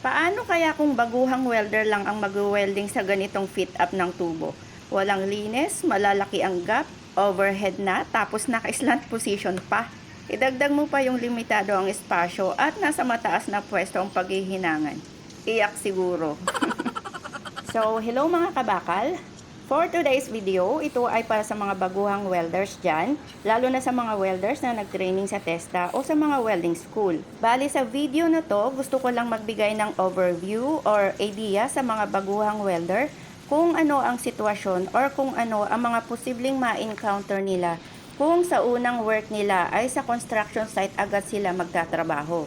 Paano kaya kung baguhang welder lang ang mag-welding sa ganitong fit-up ng tubo? Walang linis, malalaki ang gap, overhead na, tapos naka-slant position pa. Idagdag mo pa yung limitado ang espasyo at nasa mataas na pwesto ang paghihinangan. Iyak siguro. So, hello mga kabakal! For today's video, ito ay para sa mga baguhang welders dyan, lalo na sa mga welders na nag-training sa TESDA o sa mga welding school. Bali sa video na to, gusto ko lang magbigay ng overview or idea sa mga baguhang welder kung ano ang sitwasyon or kung ano ang mga posibleng ma-encounter nila kung sa unang work nila ay sa construction site agad sila magtatrabaho.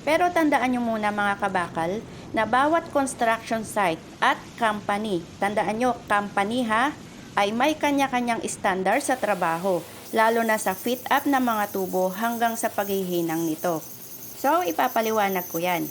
Pero tandaan nyo muna mga kabakal na bawat construction site at company, tandaan nyo, company ha, ay may kanya-kanyang standard sa trabaho, lalo na sa fit-up ng mga tubo hanggang sa paghihinang nito. So, ipapaliwanag ko yan.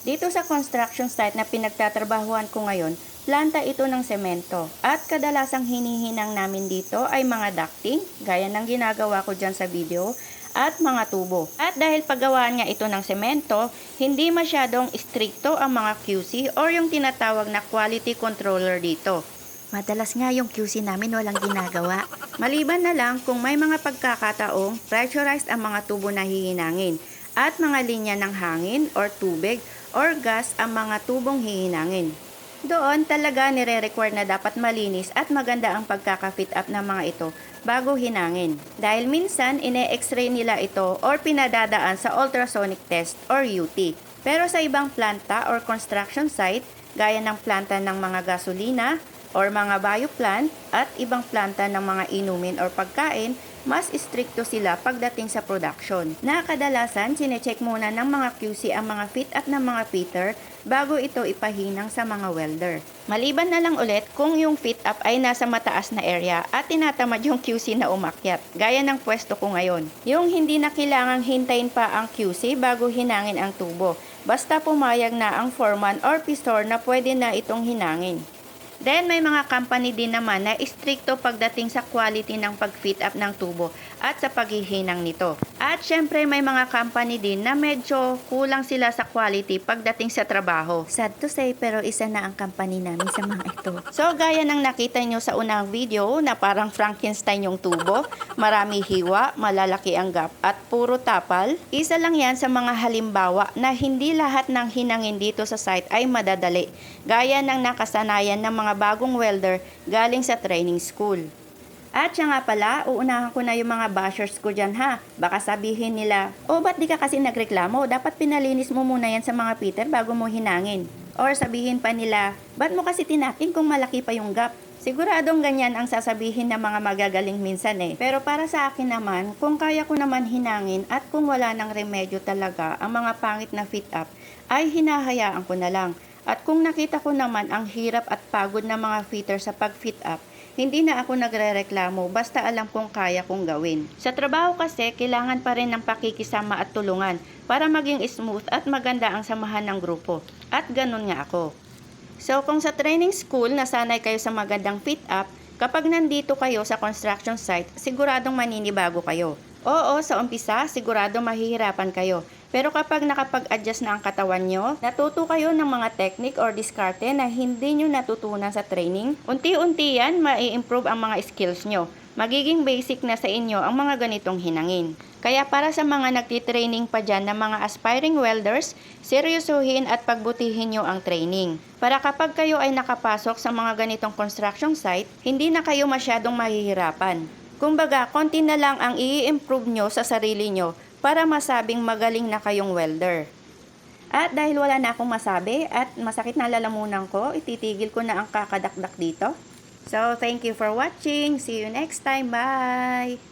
Dito sa construction site na pinagtatrabahuan ko ngayon, planta ito ng semento at kadalasang hinihinang namin dito ay mga ducting, gaya ng ginagawa ko dyan sa video, at mga tubo. At dahil paggawaan nga ito ng semento, hindi masyadong stricto ang mga QC or yung tinatawag na quality controller dito. Madalas nga yung QC namin walang ginagawa. Maliban na lang kung may mga pagkakataong pressurized ang mga tubo na hihinangin at mga linya ng hangin or tubig or gas ang mga tubong hihinangin. Doon talaga nire-require na dapat malinis at maganda ang pagkaka-fit up ng mga ito bago hinangin. Dahil minsan ine-x-ray nila ito or pinadadaan sa ultrasonic test or UT. Pero sa ibang planta or construction site, gaya ng planta ng mga gasolina or mga bioplant at ibang planta ng mga inumin or pagkain, mas stricto sila pagdating sa production. Na kadalasan, sinecheck muna ng mga QC ang mga fit-up ng mga fitter bago ito ipahinang sa mga welder. Maliban na lang ulit kung yung fit-up ay nasa mataas na area at tinatamad yung QC na umakyat, gaya ng pwesto ko ngayon. Yung hindi na kailangang hintayin pa ang QC bago hinangin ang tubo, basta pumayag na ang foreman or pistor na pwede na itong hinangin. Then may mga company din naman na istrikto pagdating sa quality ng pag-fit up ng tubo at sa paghihinang nito. At syempre may mga company din na medyo kulang sila sa quality pagdating sa trabaho. Sad to say, pero isa na ang company namin sa mga ito. So gaya ng nakita nyo sa unang video na parang Frankenstein yung tubo, marami hiwa, malalaki ang gap at puro tapal. Isa lang yan sa mga halimbawa na hindi lahat ng hinangin dito sa site ay madadali. Gaya ng nakasanayan ng mga bagong welder galing sa training school. At siya nga pala, uunahan ko na yung mga bashers ko dyan ha. Baka sabihin nila, ba't di ka kasi nagreklamo? Dapat pinalinis mo muna yan sa mga fitter bago mo hinangin. Or sabihin pa nila, ba't mo kasi tinakin kung malaki pa yung gap? Siguradong ganyan ang sasabihin ng mga magagaling minsan eh. Pero para sa akin naman, kung kaya ko naman hinangin at kung wala ng remedyo talaga ang mga pangit na fit up, ay hinahayaan ko na lang. At kung nakita ko naman ang hirap at pagod ng mga fitter sa pag-fit up, hindi na ako nagrereklamo basta alam kong kaya kong gawin. Sa trabaho kasi, kailangan pa rin ng pakikisama at tulungan para maging smooth at maganda ang samahan ng grupo. At ganun nga ako. So kung sa training school nasanay kayo sa magandang fit up, kapag nandito kayo sa construction site, siguradong maninibago kayo. Oo, sa umpisa, sigurado mahihirapan kayo. Pero kapag nakapag-adjust na ang katawan nyo, natuto kayo ng mga technique or diskarte na hindi nyo natutunan sa training, unti-unti yan mai-improve ang mga skills nyo. Magiging basic na sa inyo ang mga ganitong hinangin. Kaya para sa mga nagtitraining pa dyan ng mga aspiring welders, seryosohin at pagbutihin nyo ang training. Para kapag kayo ay nakapasok sa mga ganitong construction site, hindi na kayo masyadong mahihirapan. Kumbaga, konti na lang ang i-improve nyo sa sarili nyo para masabing magaling na kayong welder. At dahil wala na akong masabi at masakit na lalamunan ko, ititigil ko na ang kakadakdak dito. So, thank you for watching. See you next time. Bye!